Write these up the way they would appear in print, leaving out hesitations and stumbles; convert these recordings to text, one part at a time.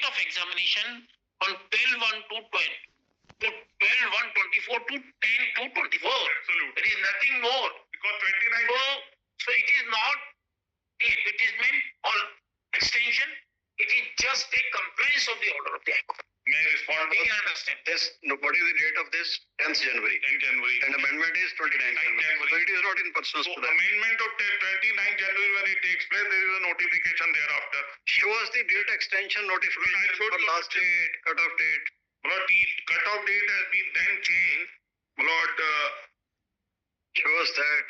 of examination on 12/1 to 12/1/24 to 10/2/24. Absolutely. There is nothing more. Because 29. So it is not the advertisement or extension. It is just a compliance of the order of the High Court. May I respond? We can understand. This, what is the date of this? 10th January. 10 January. And amendment is 29th January. So it is not in pursuance So to that. amendment of 29 January when it takes place, there is a notification thereafter. Show us the date extension notification showed for you last date, cut-off date. My lord, the cut-off date has been then changed. My lord, Show us that.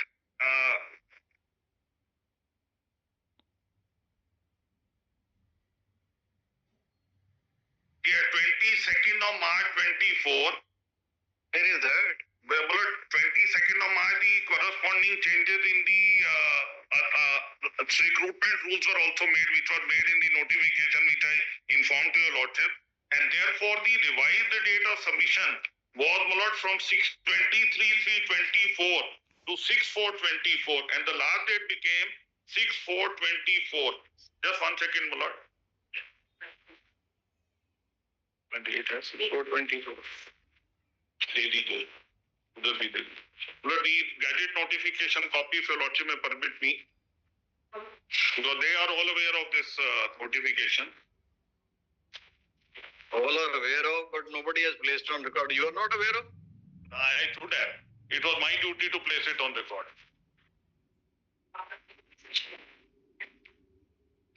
yeah, 22nd of March 24. Where is that? My lord, 22nd of March, the corresponding changes in the recruitment rules were also made, which was made in the notification which I informed to your lordship. And therefore, the revised date of submission was, my lord, from 6/23/3/24 to 6/4/24, and the last date became 6/4/24. Just 1 second, my lord. 28 है 6/4/24. Lady go. उधर भी दे. Lord, the gadget notification copy, if your lordship may permit me, because they are all aware of this notification. All are aware of, but nobody has placed on record. You are not aware of? I should have. It was my duty to place it on record.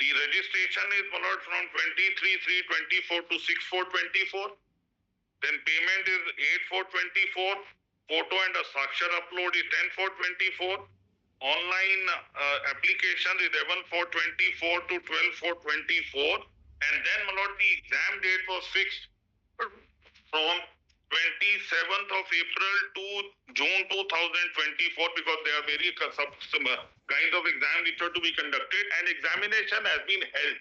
The registration is, my lord, from 23/3/24 to 6/4/24. Then payment is 8/4/24. Photo and a structure upload is 10/4/24. Online application is 11/4/24 to 12/4/24. And then, my lord, the exam date was fixed from 27th of April to June 2024 because there are various kinds of exams which are to be conducted, and examination has been held.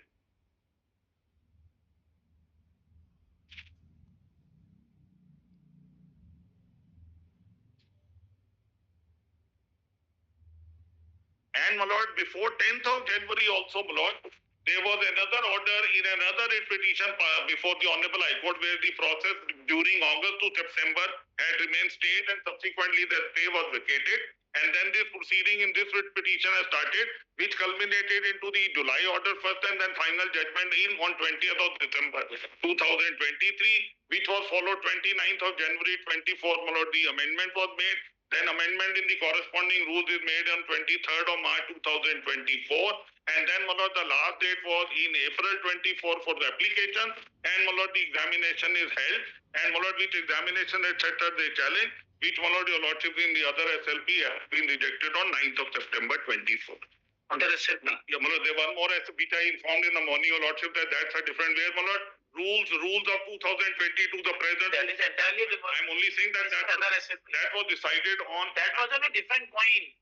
And, my lord, before 10th of January also, my lord, there was another order in another writ petition before the Honorable High Court where the process during August to September had remained stayed and subsequently the stay was vacated. And then this proceeding in this writ petition has started, which culminated into the July order first and then final judgment on 20th of December 2023, which was followed 29th of January 24. My lord, the amendment was made. Then amendment in the corresponding rules is made on 23rd of March 2024. And then, my lord, the last date was in April 24 for the application. And, my lord, the examination is held. And, my lord, which examination, etc. they challenge, which, my lord, your lordship in the other SLP has been rejected on 9th of September 24. Under SLP? Yeah, my lord, there was more SLP which I informed in the morning, your lordship, that that's a different way, my lord. Rules of 2020 to the present. That is entirely different. I'm only saying that that was decided on. That was on a different point.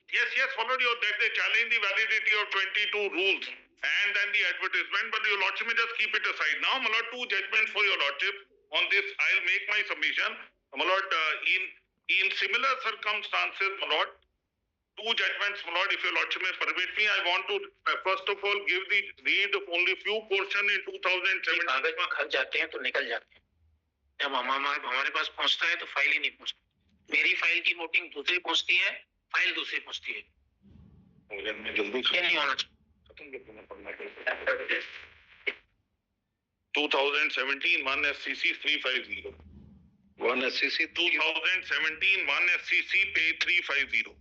Yes, followed that they challenge the validity of 22 rules and then the advertisement, but your lordship may just keep it aside. Now, my lord, 2 judgments for your lordship on this. I'll make my submission. My lord, in similar circumstances, my lord, 2 judgments, my lord, if your lordship may permit me, I want to first of all read only few portion in 2017. कागज में खर्च जाते हैं तो निकल जाते हैं. जब हमारे पास पहुंचता है तो फाइल ही नहीं पहुंचती. मेरी फाइल की वोटिंग दूसरी पहुंचती है, फाइल दूसरी पहुंचती है. जल्दी ये नहीं होना चाहिए. 2017 1 SCC 350. 1 SCC 2017 1 SCC page 350.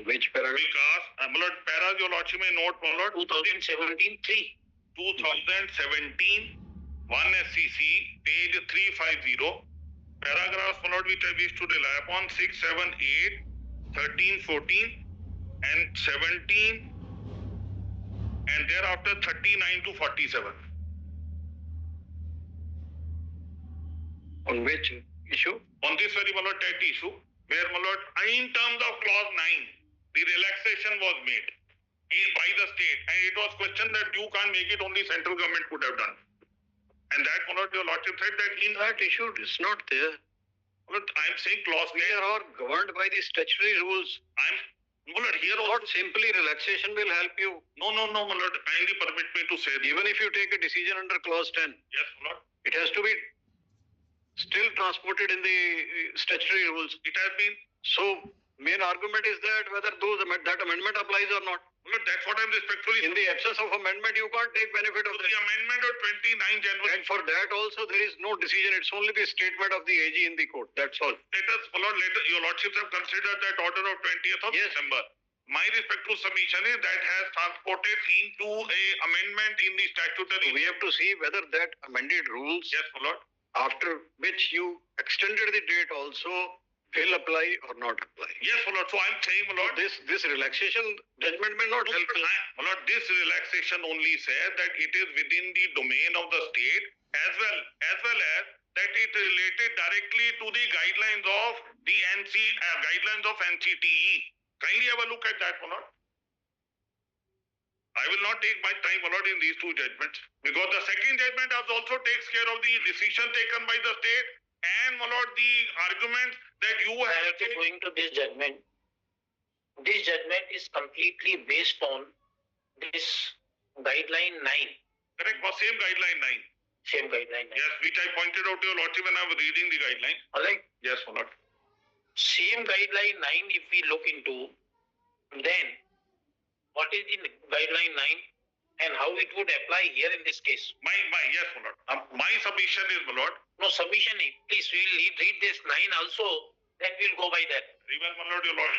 Which paragraph? Because, my lord, para your lordship may note, my lord. 2017 3. 2017 1 SCC page 350. Paragraphs, my lord, which I wish to rely upon 6, 7, 8, 13, 14 and 17 and thereafter 39 to 47. On which issue? On this very, my lord, TET issue, where, my lord, in terms of clause 9, the relaxation was made by the state, and it was questioned that you can't make it, only central government could have done. And that, my lord, your lordship said that in That issue is not there. Lord, I'm saying clause 10. We are all governed by the statutory rules. My lord, here also. Not simply relaxation will help you. No, my lord. Kindly permit me to say this. Even if you take a decision under clause 10, Yes, my lord. it has to be still transported in the statutory rules. It has been. So, main argument is that whether that amendment applies or not. My lord, that's what I'm respectfully. In the absence of amendment, you can't take benefit of So that. the amendment of 29 January. And for that also, there is no decision. It's only the statement of the AG in the court. That's all. Let us, my lord, your lordships have considered that order of 20th of Yes. December. My respectful submission is that has transported into a amendment in the statutory. We have to see whether that amended rules, Yes, my lord. after which you extended the date also, will apply or not apply. Yes, my lord. So I'm saying, my lord, This relaxation judgment may not help you. my lord, this relaxation only says that it is within the domain of the state as well as that it related directly to the guidelines of the guidelines of NCTE. Kindly have a look at that, my lord. I will not take much time, my lord, in these two judgments because the second judgment also takes care of the decision taken by the state and, my lord, the argument that you have. Prior to going to this judgment is completely based on this guideline 9. Correct, for same guideline 9. Same guideline 9. Yes, which I pointed out to your lordship when I was reading the guideline. Alright. Yes, my lord. Same guideline 9 if we look into, then what is the guideline 9 and how it would apply here in this case? Yes, my lord. My submission is, my lord. No submission, please we will read this 9 also, then we'll go by that. Very well, my lord, your lord.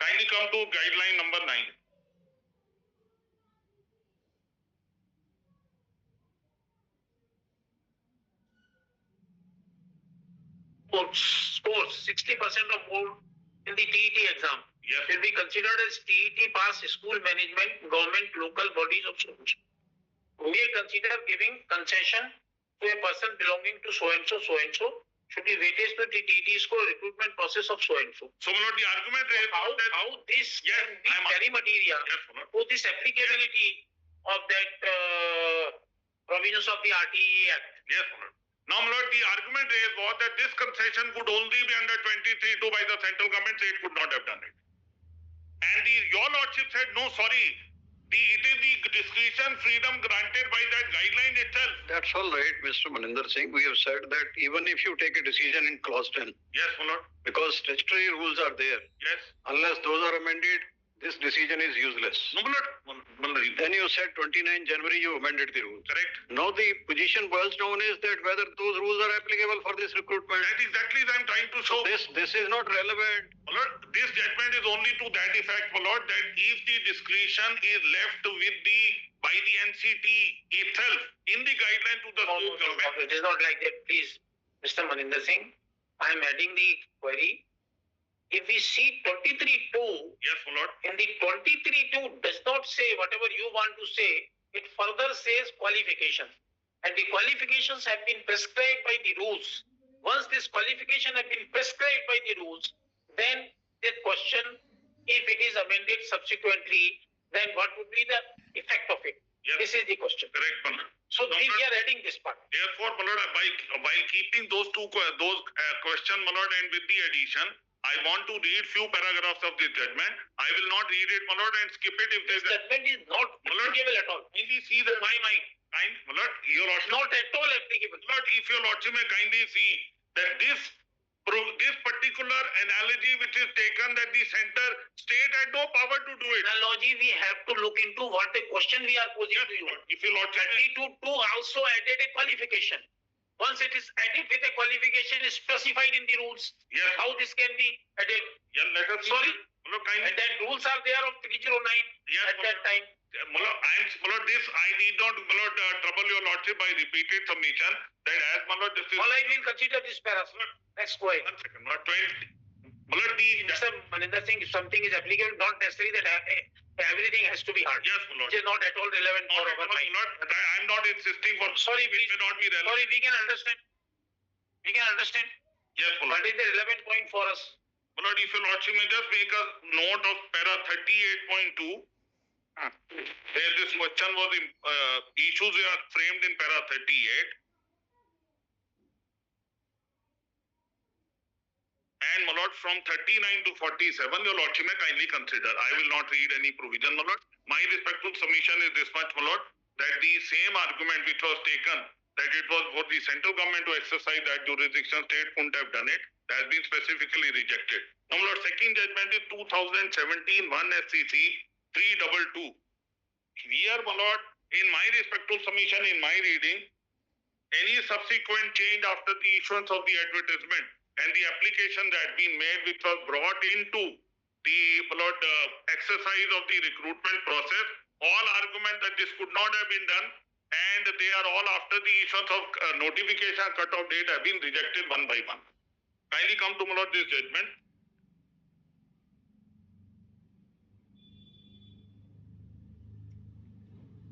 Kindly come to guideline number 9. Scores 60% or more in the TET exam Yes. will be considered as TET pass school management, government, local bodies of schools. May consider giving concession to a person belonging to so and so should be weighted to the TET score recruitment process of so and so. So, my lord, the argument is How this Yes, can be I'm- very material Yes, my lord. to this applicability of that provisions of the RTE Act. Yes, my lord. Now, my lord, the argument raised was that this concession could only be under 23(2) by the central government, so it could not have done it. And your lordship said, no, sorry. It is the discretion freedom granted by that guideline itself. That's all right, Mr. Maninder Singh. We have said that even if you take a decision in clause 10, Yes, my lord. because statutory rules are there, Yes. unless those are amended, this decision is useless. No, my lord. My lord. Then you said 29 January you amended the rules. Correct. Now the position boils down is that whether those rules are applicable for this recruitment. That exactly is I'm trying to show. This is not relevant. My lord, this judgment is only to that effect, my lord, that if the discretion is left by the NCT itself in the guideline to the school government. It is not like that, please, Mr. Maninder Singh. I am adding the query. If we see 23(2), Yes, my lord. in the 23(2) does not say whatever you want to say, it further says qualifications. And the qualifications have been prescribed by the rules. Once this qualification has been prescribed by the rules, then the question, if it is amended subsequently, then what would be the effect of it? Yes. This is the question. Correct, my lord. So No, we my lord. are adding this part. Therefore, my lord, by keeping those questions, my lord, and with the addition, I want to read few paragraphs of this judgment. I will not read it, my lord, and skip it if there This is judgment is not Lord. applicable at all. kindly see the My mind, my lord, your lordship. not at all applicable. Lord, if your lordship may kindly see that this particular analogy which is taken that the center state had no power to do it. Analogy, we have to look into what the question we are posing to you. If your lordship may, 32(2) also added a qualification. Once it is added with a qualification is specified in the rules. Yes. How this can be added? yeah, let us see. Sorry? Lord, kindly. And that rules are there of 309 Yes, at that time. My lord, this I need not, my lord, trouble your lordship by repeated submission that as my lord, this is. All I will consider this paragraph. Let's go ahead. 1 second, my lord, 20. My lord, Mr. Maninder Singh, if something is applicable, not necessarily that everything has to be hard. yes, my lord. Which is not at all relevant for Not at our all, mind. my lord, I'm not insisting for. Sorry, it please. may not be relevant. Sorry, we can understand. We can understand. Yes, my What lord. is the relevant point for us? My lord, if your lordship may just make a note of para 38.2. Where this question was issues are framed in para 38. And my lord, from 39 to 47, your lordship may kindly consider. I will not read any provision, my lord. My respectful submission is this much, my lord, that the same argument which was taken, that it was for the central government to exercise that jurisdiction, state couldn't have done it, has been specifically rejected. Now, my lord, second judgment is 2017 1 SCC 322. Here, my lord, in my respectful submission, in my reading, any subsequent change after the issuance of the advertisement and the application that had been made, which was brought into the exercise of the recruitment process, all argument that this could not have been done, and they are all after the issuance of notification cut-off date have been rejected one by one. Kindly come to, my lord, this judgment.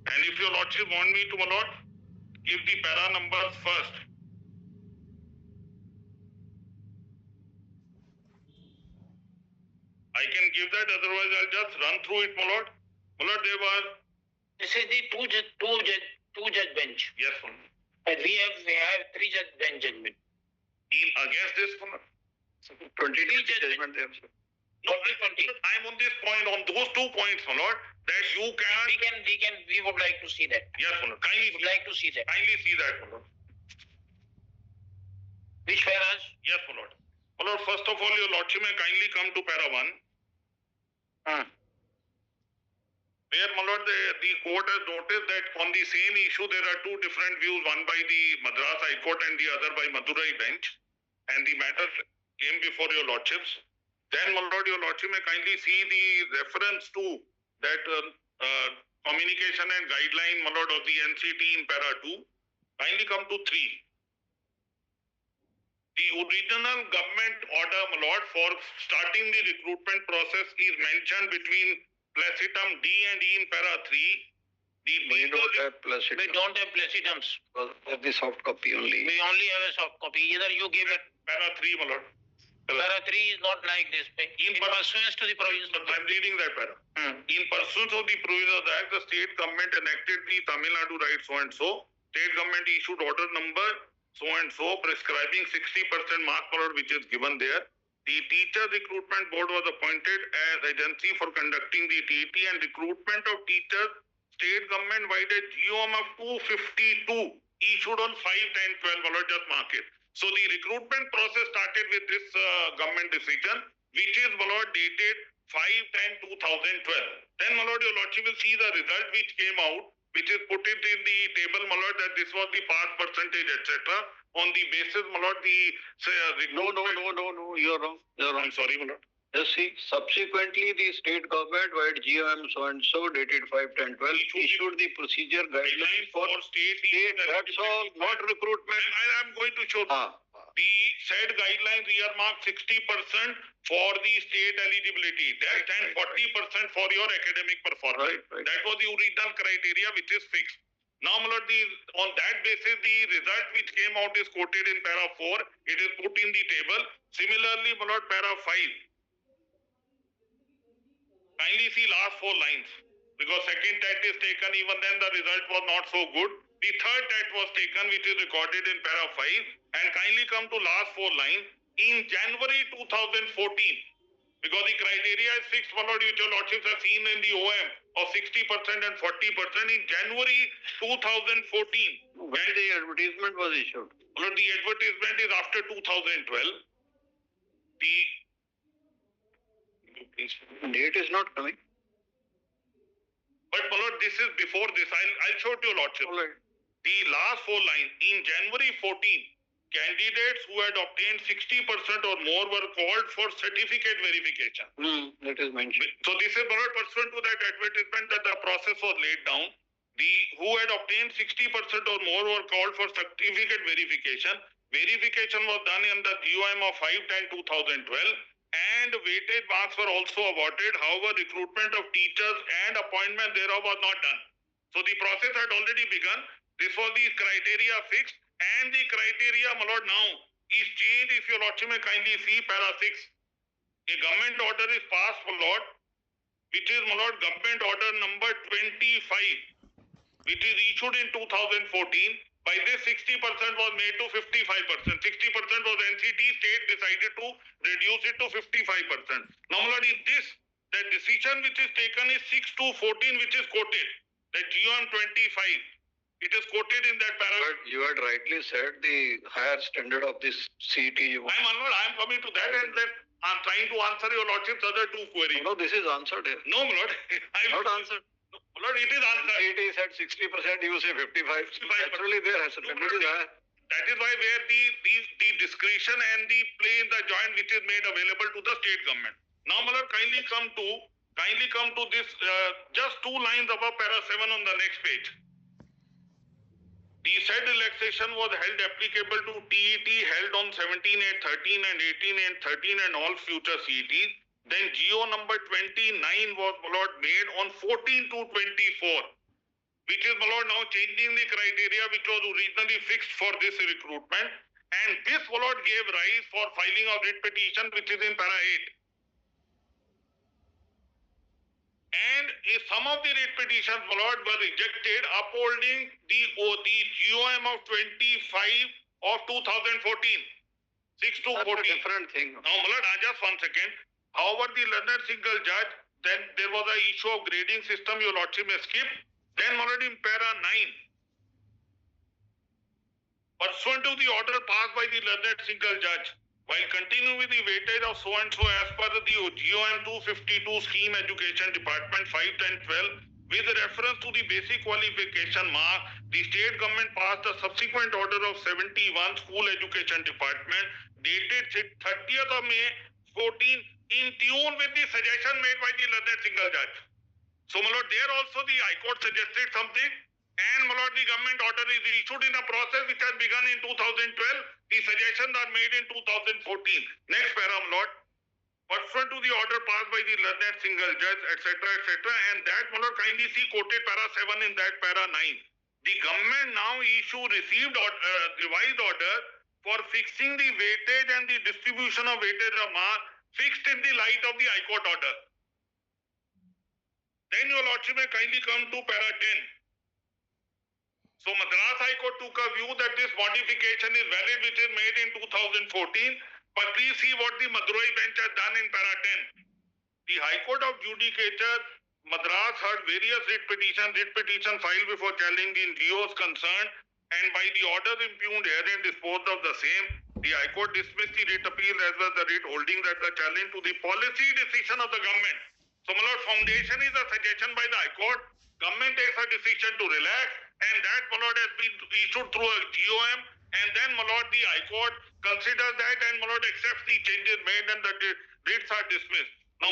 And if your lordship want me to, my lord, give the para numbers first. I can give that, otherwise I'll just run through it, my lord. My lord, there was... This is the two judge bench. Yes, my lord. And we have three judge bench judgment. Against this, my lord. 23 judgment there, sir. No, I'm on this point, on those 2 points, my lord, that you can... We would like to see that. Yes, my lord. Kindly We would like to see that. Kindly see that, my lord. Which paras? Yes, my lord. My lord, first of all, your lordship may kindly come to para 1. Where, my lord, the court has noticed that on the same issue, there are 2 different views, one by the Madras High Court and the other by Madurai bench. And the matter came before your lordships. Then, my lord, your lordship may kindly see the reference to that communication and guideline, my lord, of the NCT in para 2. Kindly come to 3. The original government order, my lord, for starting the recruitment process is mentioned between placitum D and E in para 3. We don't have placitum. We don't have placidums. Have the soft copy only. We only have a soft copy. Either you give it. Para 3, my lord. Para 3 is not like this. In pursuance to the provisions of I'm reading that para. In pursuance of the provisions of the Act, the state government enacted the Tamil Nadu right so and so. State government issued order number so and so prescribing 60% mark per hour, which is given there. The teacher recruitment board was appointed as agency for conducting the TET and recruitment of teachers. State government provided GOM of 252 issued on 5/10/12. Just mark it. So the recruitment process started with this government decision, which is dated 5/10/2012. Then, my lord, your lordship will see the result which came out, which is put it in the table, my lord, that this was the pass percentage, etc. On the basis, my lord, No, you're wrong. I'm sorry, my lord. Just see, subsequently the state government via GOM so and so dated 5/10/12 issued the procedure guidelines for state. That's all, not recruitment. I'm going to show the said guidelines earmark 60% for the state eligibility, that and 40% for your academic performance. Right. That was the original criteria which is fixed. Now, my lord, on that basis, the result which came out is quoted in para 4. It is put in the table. Similarly, my lord, para 5. Kindly see last 4 lines, because second TET is taken, even then the result was not so good. The third TET was taken, which is recorded in para 5, and kindly come to last 4 lines. In January 2014, because the criteria is fixed, my lord, which your lordships have seen in the OM of 60% and 40%. In January 2014, when the advertisement was issued. Lord, the advertisement is after 2012. The date is not coming. But, my lord, this is before this. I'll show it to your lordship. All right. The last 4 lines. In January 14, candidates who had obtained 60% or more were called for certificate verification. That is mentioned. So this is, my lord, pursuant to that advertisement that the process was laid down. Who had obtained 60% or more were called for certificate verification. Verification was done in the GOM of 5/10/2012. And weighted marks were also awarded. However, recruitment of teachers and appointment thereof was not done. So the process had already begun. This was the criteria fixed, and the criteria, my lord, now is changed. If your lordship may kindly see para 6. A government order is passed, my lord, which is, my lord, government order number 25, which is issued in 2014, By this 60% was made to 55%. 60% was NCT, state decided to reduce it to 55%. Now, my lord, in this, the decision which is taken is 6-14, which is quoted. The GOM 25. It is quoted in that paragraph. But you had rightly said the higher standard of this CET. I am coming to that, and then I am trying to answer your lordship's other two queries. No, this is answered here. No, my lord. Not answered. No, my lord, it is answered. CET said 60%, you say 55. Naturally, there has standard is higher. That is why where the discretion and the play in the joint which is made available to the state government. Now, my lord, kindly come to this just 2 lines above para 7 on the next page. The said relaxation was held applicable to TET held on 17/8/13 and 18/8/13 and all future CETs. Then GO number 29 was, my lord, made on 14/2/24, which is, my lord, now changing the criteria which was originally fixed for this recruitment. And this, my lord, gave rise for filing of writ petition, which is in para 8. And some of the writ petitions, my lord, were rejected, upholding the GOM of 25 of 2014. 6-14. That's a different thing. Now, my lord, just 1 second. However, the learned single judge, then there was an issue of grading system, your lordship may skip. Then, my lord, in para 9, pursuant to the order passed by the learned single judge, while continuing with the weightage of so and so as per the GOM 252 scheme education department 5, 10, 12, with reference to the basic qualification mark, the state government passed a subsequent order of 71 school education department dated 30th of May 14 in tune with the suggestion made by the learned single judge. So, my lord, there also the High Court suggested something, and, my lord, the government order is issued in a process which has begun in 2012. The suggestions are made in 2014. Next para, my lord. Pursuant to the order passed by the learned single judge, etc., and that, my lord, kindly see quoted para 7 in that para 9. The government now received revised order for fixing the weightage and the distribution of weightage of mark fixed in the light of the High Court order. Then, your lordship may kindly come to para 10. So, Madras High Court took a view that this modification is valid, which is made in 2014. But please see what the Madurai bench has done in para 10. The High Court of Judicature, Madras heard various writ petition filed before challenging GOs concerned, and by the order impugned herein disposed of the same. The High Court dismissed the writ appeal as well as the writ holding that the challenge to the policy decision of the government. So, my lord, foundation is a suggestion by the High Court. Government takes a decision to relax, and that, my lord, has been issued through a GOM, and then, my lord, the High Court considers that, and, my lord, accepts the changes made, and the writs are dismissed. Now,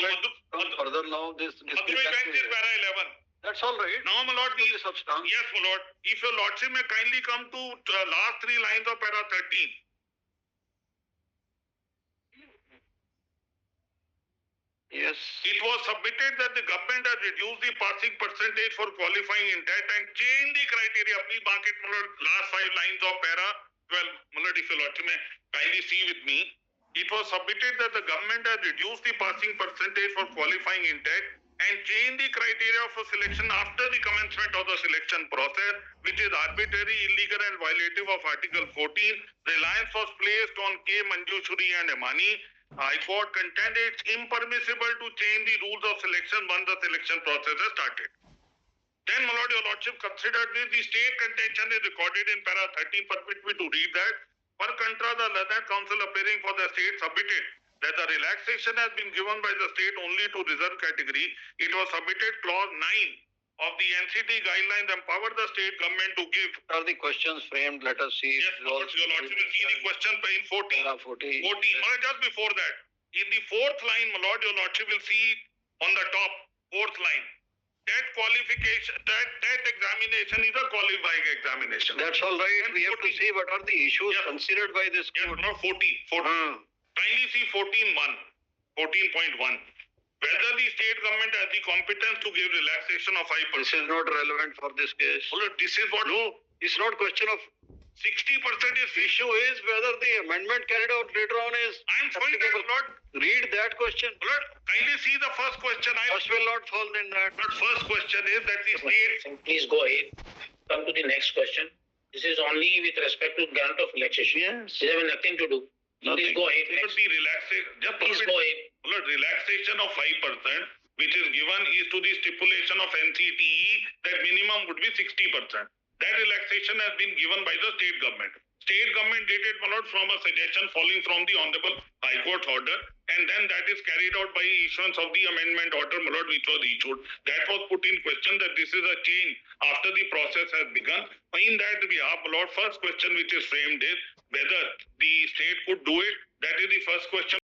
further now, this Madurai bench is para 11. That's all right. Now, my lord, the substance. yes, my lord, if your lordship may kindly come to last 3 lines of para 13. Yes. It was submitted that the government has reduced the passing percentage for qualifying in that and changed the criteria. Please mark it, my lord, last 5 lines of para 12. My lord, if your lordship may kindly see with me. It was submitted that the government has reduced the passing percentage for qualifying in that and changed the criteria for selection after the commencement of the selection process, which is arbitrary, illegal and violative of Article 14. Reliance was placed on K. Manjushri and Emani. High Court contended it's impermissible to change the rules of selection once the selection process has started. Then, my lord, your lordship considered this. The state contention is recorded in para 13. Permit me to read that. Per contra, the learned counsel appearing for the state submitted that the relaxation has been given by the state only to reserved category. It was submitted clause 9 of the NCT guidelines empower the state government to give. What are the questions framed? Let us see. Yes, your lordship will see the question in 14. 14. Just before that, in the 4th line, my lord, your lordship will see on the top, 4th line. That qualification, that examination is a qualifying examination. That's all right. And We have to see what are the issues considered by this Yes, court. no, 40. Kindly see 14.1. Whether the state government has the competence to give relaxation of 5%. This is not relevant for this case. Well, this is what. No, it's not question of 60% is issue is whether the amendment carried out later on is I'm showing that, Lord. Read that question. Lord, kindly see the first question. First will not fall in that. But first question is that the state. Please go ahead. Come to the next question. This is only with respect to grant of relaxation. Yes. They have nothing to do. Please go ahead. But Next. the relaxation, just Please go ahead. Lord, relaxation of 5%, which is given is to the stipulation of NCTE that minimum would be 60%. That relaxation has been given by the state government. State government did it, my lord, from a suggestion falling from the Honorable High Court order, and then that is carried out by issuance of the amendment order, my lord, which was issued. That was put in question that this is a change after the process has begun. In that behalf, my lord, first question which is framed is whether the state could do it. That is the first question.